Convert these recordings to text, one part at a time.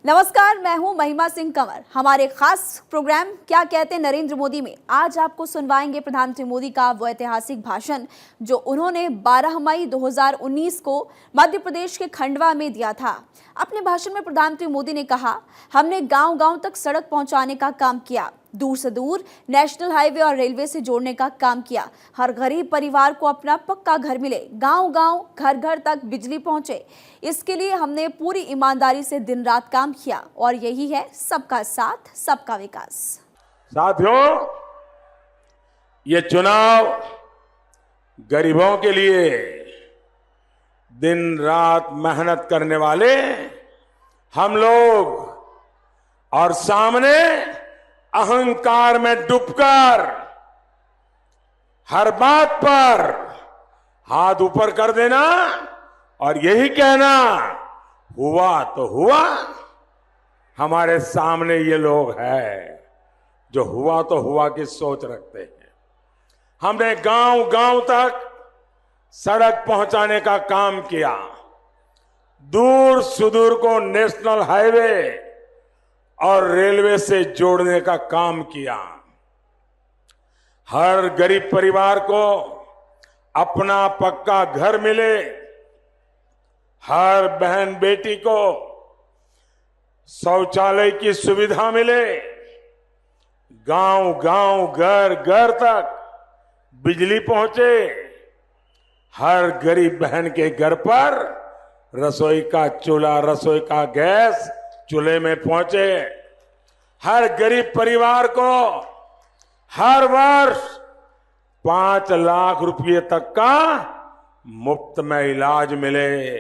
नमस्कार, मैं हूं महिमा सिंह कंवर। हमारे खास प्रोग्राम क्या कहते हैं नरेंद्र मोदी में आज आपको सुनवाएंगे प्रधानमंत्री मोदी का वो ऐतिहासिक भाषण जो उन्होंने 12 मई 2019 को मध्य प्रदेश के खंडवा में दिया था। अपने भाषण में प्रधानमंत्री मोदी ने कहा, हमने गांव-गांव तक सड़क पहुंचाने का काम किया, दूर से दूर नेशनल हाईवे और रेलवे से जोड़ने का काम किया, हर गरीब परिवार को अपना पक्का घर मिले, गांव-गांव घर-घर तक बिजली पहुंचे। इसके लिए हमने पूरी ईमानदारी से दिन रात काम किया और यही है सबका साथ सबका विकास। साथियों, ये चुनाव गरीबों के लिए दिन रात मेहनत करने वाले हम लोग और सामने अहंकार में डूबकर हर बात पर हाथ ऊपर कर देना और यही कहना हुआ तो हुआ। हमारे सामने ये लोग हैं जो हुआ तो हुआ की सोच रखते हैं। हमने गांव गांव तक सड़क पहुंचाने का काम किया, दूर सुदूर को नेशनल हाईवे और रेलवे से जोड़ने का काम किया, हर गरीब परिवार को अपना पक्का घर मिले, हर बहन बेटी को शौचालय की सुविधा मिले, गांव गांव घर घर तक बिजली पहुंचे, हर गरीब बहन के घर पर रसोई का चूल्हा, रसोई का गैस चूल्हे में पहुंचे, हर गरीब परिवार को हर वर्ष 5 लाख रुपए तक का मुफ्त में इलाज मिले।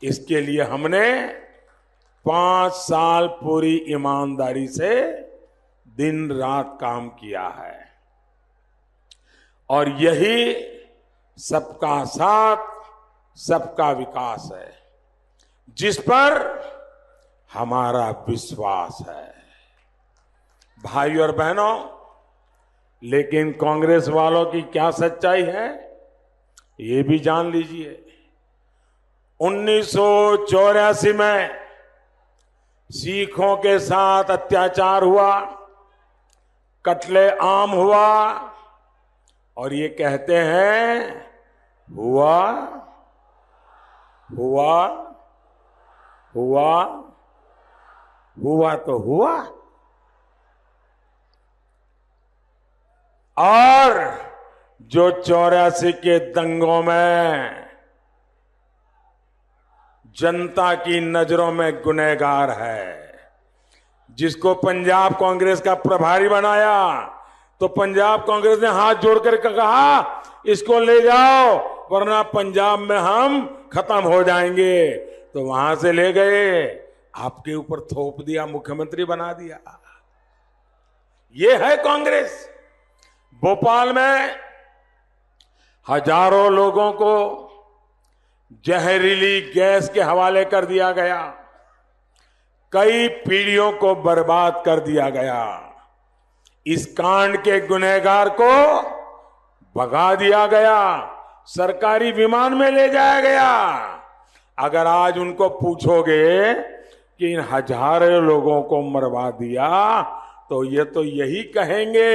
इसके लिए हमने 5 साल पूरी ईमानदारी से दिन रात काम किया है और यही सबका साथ सबका विकास है जिस पर हमारा विश्वास है। भाई और बहनों, लेकिन कांग्रेस वालों की क्या सच्चाई है ये भी जान लीजिए। 1984 में सिखों के साथ अत्याचार हुआ, कत्ले आम हुआ और ये कहते हैं हुआ हुआ हुआ हुआ तो हुआ। और जो 84 के दंगों में जनता की नजरों में गुनहगार है, जिसको पंजाब कांग्रेस का प्रभारी बनाया, तो पंजाब कांग्रेस ने हाथ जोड़कर कहा इसको ले जाओ वरना पंजाब में हम खत्म हो जाएंगे। तो वहां से ले गए, आपके ऊपर थोप दिया, मुख्यमंत्री बना दिया। ये है कांग्रेस। भोपाल में हजारों लोगों को जहरीली गैस के हवाले कर दिया गया, कई पीढ़ियों को बर्बाद कर दिया गया। इस कांड के गुनहगार को भगा दिया गया, सरकारी विमान में ले जाया गया। अगर आज उनको पूछोगे कि इन हजारों लोगों को मरवा दिया तो ये तो यही कहेंगे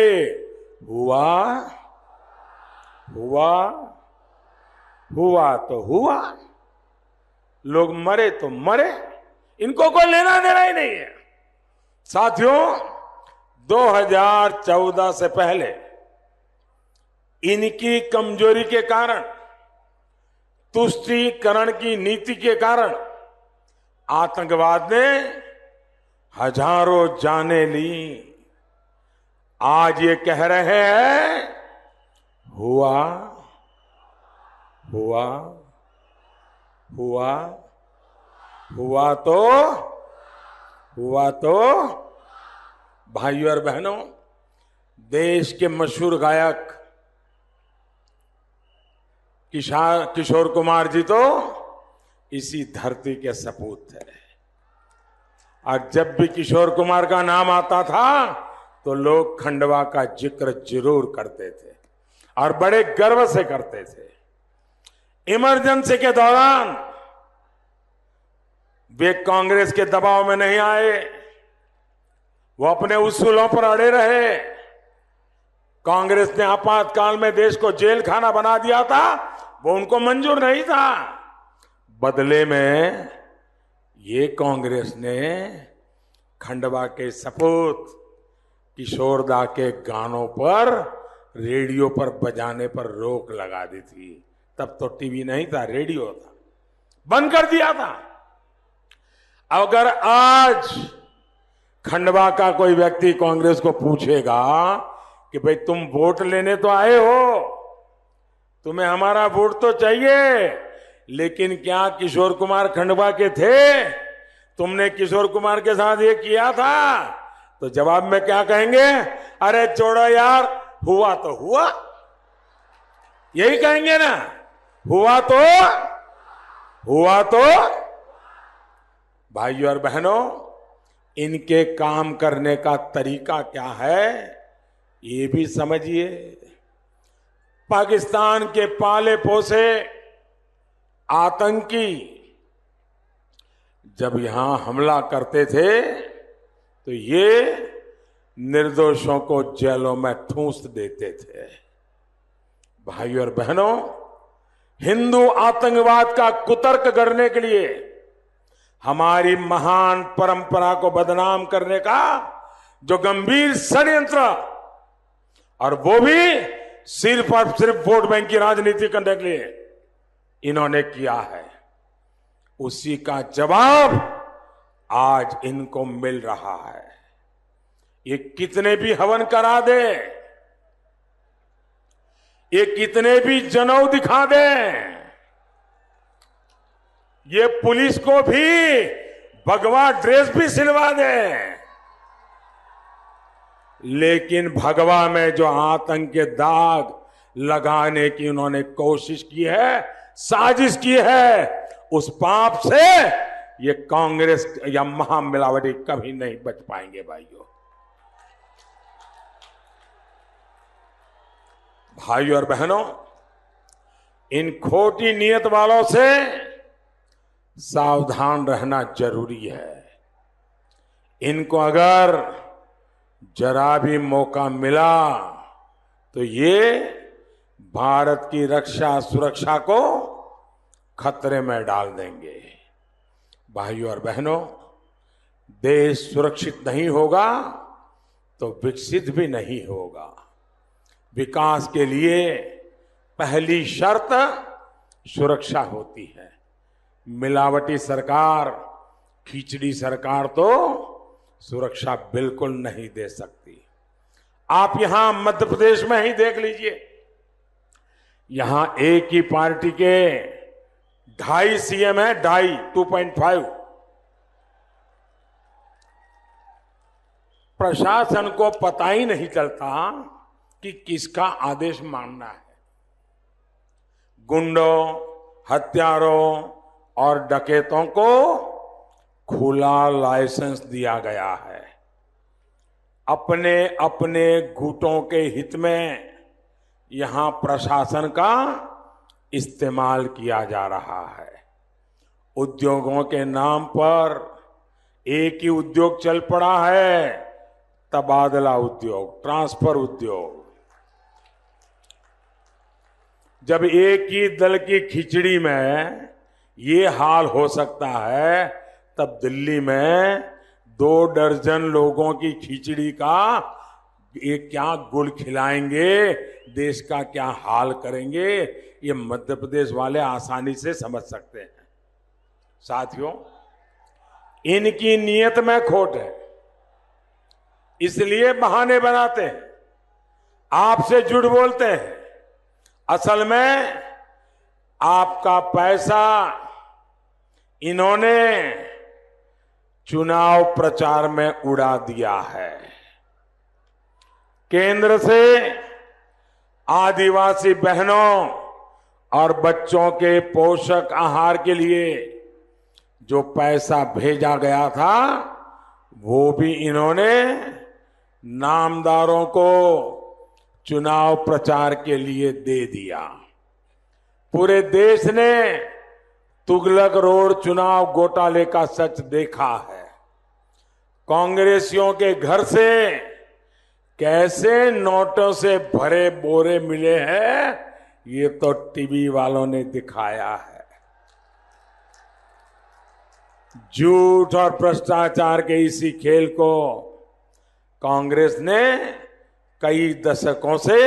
हुआ हुआ हुआ तो हुआ। लोग मरे तो मरे, इनको कोई लेना देना ही नहीं है। साथियों, 2014 से पहले इनकी कमजोरी के कारण, तुष्टीकरण की नीति के कारण आतंकवाद ने हजारों जानें ली। आज ये कह रहे हैं हुआ हुआ हुआ हुआ तो भाइयों और बहनों, देश के मशहूर गायक किशोर कुमार जी तो इसी धरती के सपूत थे। और जब भी किशोर कुमार का नाम आता था तो लोग खंडवा का जिक्र जरूर करते थे और बड़े गर्व से करते थे। इमरजेंसी के दौरान वे कांग्रेस के दबाव में नहीं आए, वो अपने उसूलों पर अड़े रहे। कांग्रेस ने आपातकाल में देश को जेल खाना बना दिया था, वो उनको मंजूर नहीं था। बदले में ये कांग्रेस ने खंडवा के सपूत किशोरदा के गानों पर रेडियो पर बजाने पर रोक लगा दी थी। तब तो टीवी नहीं था, रेडियो था, बंद कर दिया था। अगर आज खंडवा का कोई व्यक्ति कांग्रेस को पूछेगा कि भाई तुम वोट लेने तो आए हो, तुम्हें हमारा वोट तो चाहिए, लेकिन क्या किशोर कुमार खंडवा के थे? तुमने किशोर कुमार के साथ ये किया था? तो जवाब में क्या कहेंगे? अरे छोड़ो यार, हुआ तो हुआ, यही कहेंगे ना। हुआ तो भाइयों और बहनों, इनके काम करने का तरीका क्या है ये भी समझिए। पाकिस्तान के पाले पोसे आतंकी जब यहां हमला करते थे तो ये निर्दोषों को जेलों में ठूंस देते थे। भाइयों और बहनों, हिंदू आतंकवाद का कुतर्क करने के लिए, हमारी महान परंपरा को बदनाम करने का जो गंभीर षड्यंत्र, और वो भी सिर्फ और सिर्फ वोट बैंक की राजनीति करने के लिए इन्होंने किया है, उसी का जवाब आज इनको मिल रहा है। ये कितने भी हवन करा दे, ये कितने भी जनेऊ दिखा दे, ये पुलिस को भी भगवा ड्रेस भी सिलवा दे, लेकिन भगवा में जो आतंक के दाग लगाने की उन्होंने कोशिश की है, साजिश की है, उस पाप से ये कांग्रेस या महामिलावटी कभी नहीं बच पाएंगे। भाइयों और बहनों, इन खोटी नीयत वालों से सावधान रहना जरूरी है। इनको अगर जरा भी मौका मिला तो ये भारत की रक्षा सुरक्षा को खतरे में डाल देंगे। भाइयों और बहनों, देश सुरक्षित नहीं होगा तो विकसित भी नहीं होगा। विकास के लिए पहली शर्त सुरक्षा होती है। मिलावटी सरकार, खिचड़ी सरकार तो सुरक्षा बिल्कुल नहीं दे सकती। आप यहां मध्य प्रदेश में ही देख लीजिए, यहां एक ही पार्टी के 2.5 सीएम है, 2.5। प्रशासन को पता ही नहीं चलता कि किसका आदेश मानना है। गुंडों, हत्यारों और डकैतों को खुला लाइसेंस दिया गया है। अपने अपने गुटों के हित में यहां प्रशासन का इस्तेमाल किया जा रहा है। उद्योगों के नाम पर एक ही उद्योग चल पड़ा है, तबादला उद्योग, ट्रांसफर उद्योग। जब एक ही दल की खिचड़ी में ये हाल हो सकता है, तब दिल्ली में 2 दर्जन लोगों की खिचड़ी का ये क्या गुल खिलाएंगे, देश का क्या हाल करेंगे, ये मध्य प्रदेश वाले आसानी से समझ सकते हैं। साथियों, इनकी नीयत में खोट है, इसलिए बहाने बनाते हैं, आपसे झूठ बोलते हैं। असल में आपका पैसा इन्होंने चुनाव प्रचार में उड़ा दिया है। केंद्र से आदिवासी बहनों और बच्चों के पोषक आहार के लिए जो पैसा भेजा गया था, वो भी इन्होंने नामदारों को चुनाव प्रचार के लिए दे दिया। पूरे देश ने तुगलक रोड चुनाव घोटाले का सच देखा है। कांग्रेसियों के घर से कैसे नोटों से भरे बोरे मिले हैं, ये तो टीवी वालों ने दिखाया है। झूठ और भ्रष्टाचार के इसी खेल को कांग्रेस ने कई दशकों से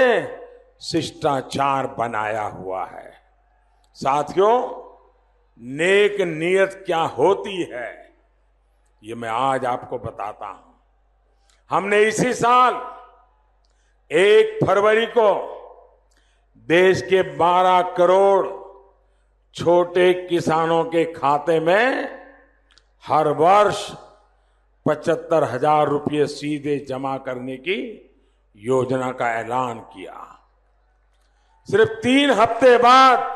शिष्टाचार बनाया हुआ है। साथियों, नेक नियत क्या होती है, ये मैं आज आपको बताता हूं। हमने इसी साल 1 फरवरी को देश के 12 करोड़ छोटे किसानों के खाते में हर वर्ष 75,000 रुपये सीधे जमा करने की योजना का ऐलान किया। सिर्फ 3 हफ्ते बाद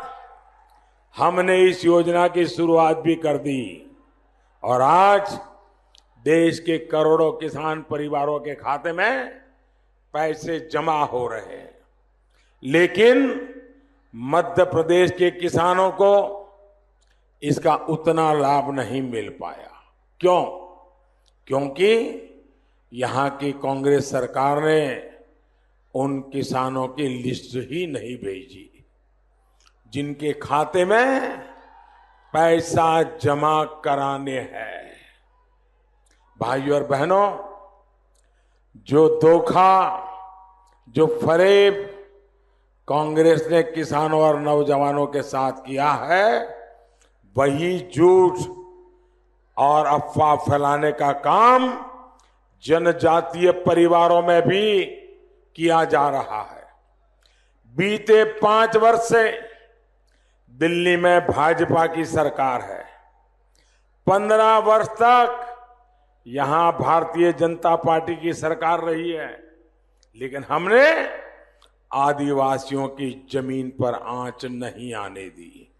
हमने इस योजना की शुरुआत भी कर दी और आज देश के करोड़ों किसान परिवारों के खाते में पैसे जमा हो रहे हैं। लेकिन मध्य प्रदेश के किसानों को इसका उतना लाभ नहीं मिल पाया। क्यों? क्योंकि यहां की कांग्रेस सरकार ने उन किसानों की लिस्ट ही नहीं भेजी जिनके खाते में पैसा जमा कराने हैं। भाइयों और बहनों, जो धोखा, जो फरेब कांग्रेस ने किसानों और नौजवानों के साथ किया है, वही झूठ और अफवाह फैलाने का काम जनजातीय परिवारों में भी किया जा रहा है। बीते 5 वर्ष से दिल्ली में भाजपा की सरकार है। 15 वर्ष तक यहां भारतीय जनता पार्टी की सरकार रही है, लेकिन हमने आदिवासियों की जमीन पर आंच नहीं आने दी।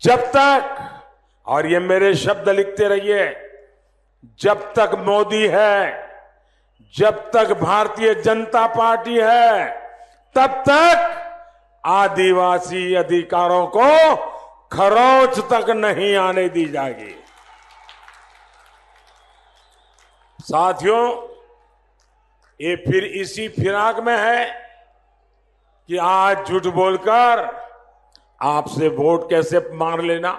जब तक, और ये मेरे शब्द लिखते रहिए, जब तक मोदी है, जब तक भारतीय जनता पार्टी है, तब तक आदिवासी अधिकारों को खरोंच तक नहीं आने दी जाएगी। साथियों, ये फिर इसी फिराक में है कि आज झूठ बोलकर आपसे वोट कैसे मार लेना।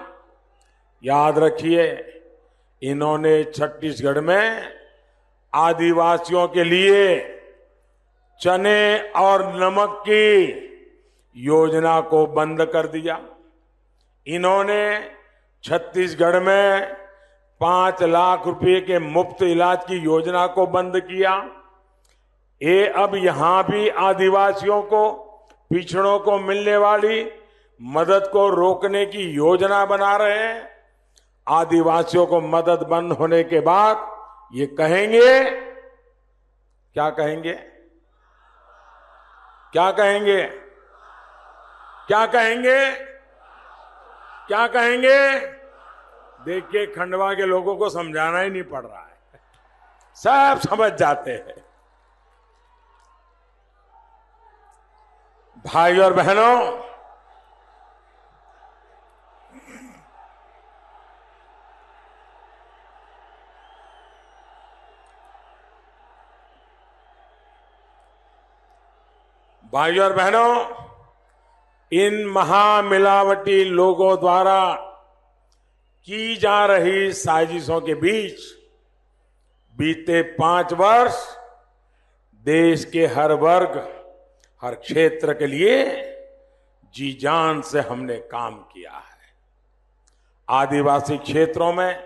याद रखिए, इन्होंने छत्तीसगढ़ में आदिवासियों के लिए चने और नमक की योजना को बंद कर दिया। इन्होंने छत्तीसगढ़ में 5 लाख रुपए के मुफ्त इलाज की योजना को बंद किया। ये अब यहां भी आदिवासियों को, पिछड़ों को मिलने वाली मदद को रोकने की योजना बना रहे हैं। आदिवासियों को मदद बंद होने के बाद ये कहेंगे, क्या कहेंगे? क्या कहेंगे? क्या कहेंगे? क्या कहेंगे? देखिए, खंडवा के लोगों को समझाना ही नहीं पड़ रहा है, सब समझ जाते हैं। भाई और बहनों, भाइयों और बहनों, इन महामिलावटी लोगों द्वारा की जा रही साजिशों के बीच बीते 5 वर्ष देश के हर वर्ग, हर क्षेत्र के लिए जी जान से हमने काम किया है। आदिवासी क्षेत्रों में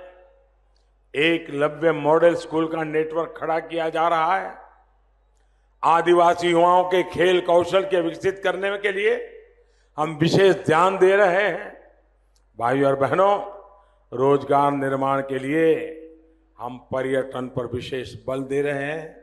एकलव्य मॉडल स्कूल का नेटवर्क खड़ा किया जा रहा है। आदिवासी युवाओं के खेल कौशल के विकसित करने के लिए हम विशेष ध्यान दे रहे हैं। भाइयों और बहनों, रोजगार निर्माण के लिए हम पर्यटन पर विशेष बल दे रहे हैं।